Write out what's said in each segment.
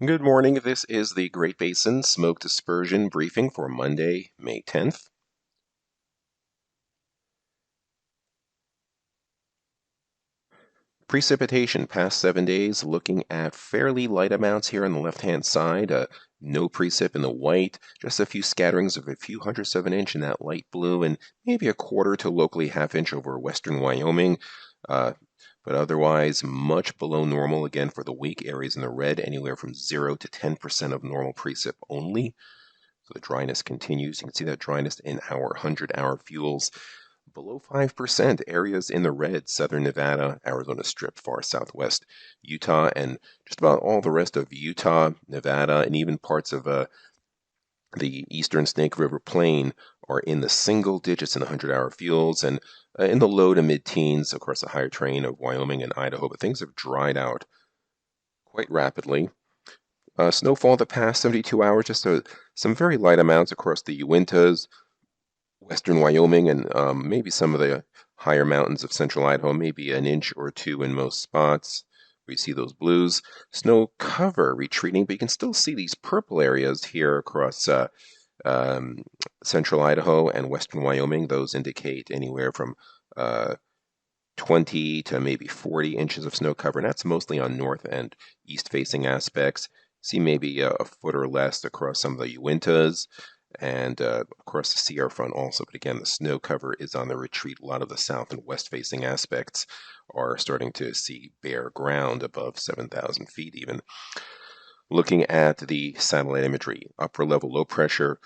Good morning. This is the Great Basin Smoke Dispersion briefing for Monday, May 10th. Precipitation past 7 days, looking at fairly light amounts here on the left-hand side. No precip in the white, just a few scatterings of a few hundredths of an inch in that light blue, and maybe a quarter to locally half-inch over western Wyoming. But otherwise, much below normal again for the week. Areas in the red, anywhere from 0 to 10% of normal precip only. So the dryness continues. You can see that dryness in our 100-hour fuels. Below 5%, areas in the red, southern Nevada, Arizona Strip, far southwest Utah, and just about all the rest of Utah, Nevada, and even parts of the eastern Snake River Plain are in the single digits in the 100-hour fuels, and in the low to mid-teens across the higher terrain of Wyoming and Idaho. But things have dried out quite rapidly. Snowfall the past 72 hours, just some very light amounts across the Uintas, western Wyoming, and maybe some of the higher mountains of central Idaho, maybe an inch or two in most spots. We see those blues. Snow cover retreating, but you can still see these purple areas here across central Idaho and western Wyoming. Those indicate anywhere from 20 to maybe 40 inches of snow cover, and that's mostly on north and east-facing aspects. See maybe a foot or less across some of the Uintas and across the Sierra front also. But again, the snow cover is on the retreat. A lot of the south and west-facing aspects are starting to see bare ground above 7,000 feet even. Looking at the satellite imagery, upper level low pressure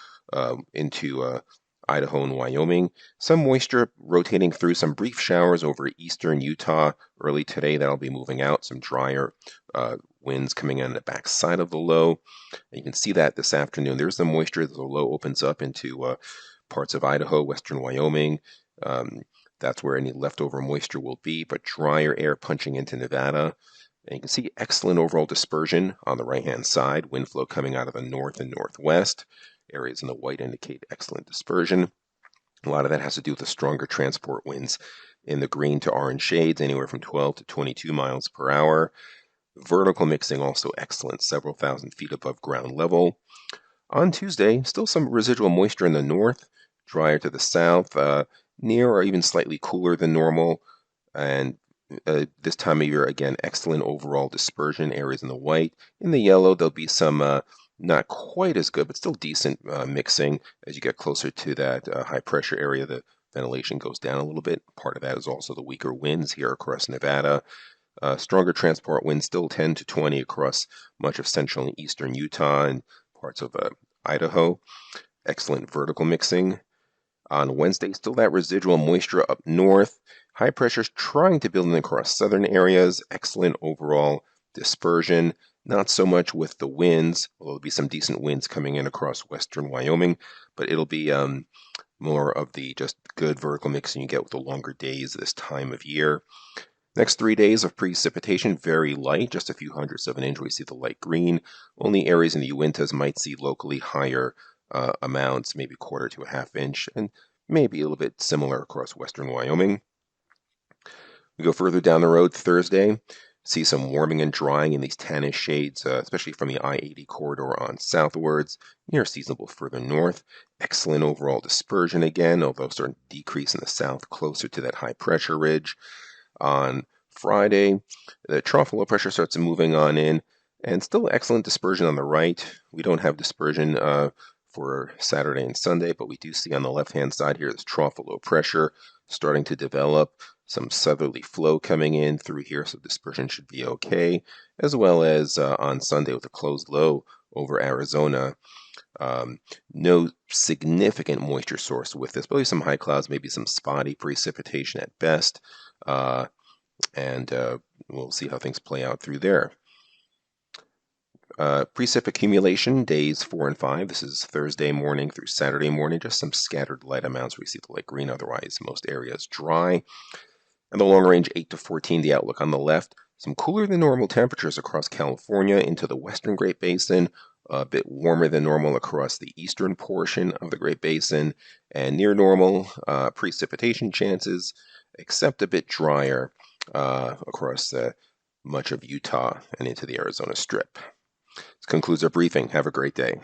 into Idaho and Wyoming. Some moisture rotating through, some brief showers over eastern Utah early today. That'll be moving out. Some drier winds coming on the back side of the low. And you can see that this afternoon. There's the moisture as the low opens up into parts of Idaho, western Wyoming. That's where any leftover moisture will be, but drier air punching into Nevada. And you can see excellent overall dispersion on the right-hand side. Wind flow coming out of the north and northwest. Areas in the white indicate excellent dispersion. A lot of that has to do with the stronger transport winds in the green to orange shades, anywhere from 12 to 22 miles per hour. Vertical mixing also excellent, several thousand feet above ground level. On Tuesday, still some residual moisture in the north, drier to the south, near or even slightly cooler than normal. And this time of year, again, excellent overall dispersion. Areas in the white. In the yellow, there'll be some not quite as good, but still decent mixing. As you get closer to that high pressure area, the ventilation goes down a little bit. Part of that is also the weaker winds here across Nevada. Stronger transport winds, still 10 to 20 across much of central and eastern Utah and parts of Idaho. Excellent vertical mixing. On Wednesday, still that residual moisture up north. High pressures trying to build in across southern areas. Excellent overall dispersion. Not so much with the winds, although there'll be some decent winds coming in across western Wyoming, but it'll be more of the just good vertical mixing you get with the longer days this time of year. Next 3 days of precipitation, very light, just a few hundredths of an inch. We see the light green. Only areas in the Uintas might see locally higher amounts, maybe quarter to a half inch, and maybe a little bit similar across western Wyoming. We go further down the road Thursday, see some warming and drying in these tannish shades, especially from the I-80 corridor on southwards, near seasonable further north. Excellent overall dispersion again, although starting to decrease in the south, closer to that high pressure ridge. On Friday, the trough low pressure starts moving on in, and still excellent dispersion on the right. We don't have dispersion for Saturday and Sunday, but we do see on the left-hand side here this trough low pressure starting to develop. Some southerly flow coming in through here, so dispersion should be okay, as well as on Sunday with a closed low over Arizona. No significant moisture source with this, but some high clouds, maybe some spotty precipitation at best, and we'll see how things play out through there. Precip accumulation, days 4 and 5. This is Thursday morning through Saturday morning. Just some scattered light amounts. We see the light green, otherwise most areas dry. And the long range 8 to 14, the outlook on the left. Some cooler than normal temperatures across California into the western Great Basin. A bit warmer than normal across the eastern portion of the Great Basin. And near normal precipitation chances, except a bit drier across much of Utah and into the Arizona Strip. Let's concludes our briefing. Have a great day.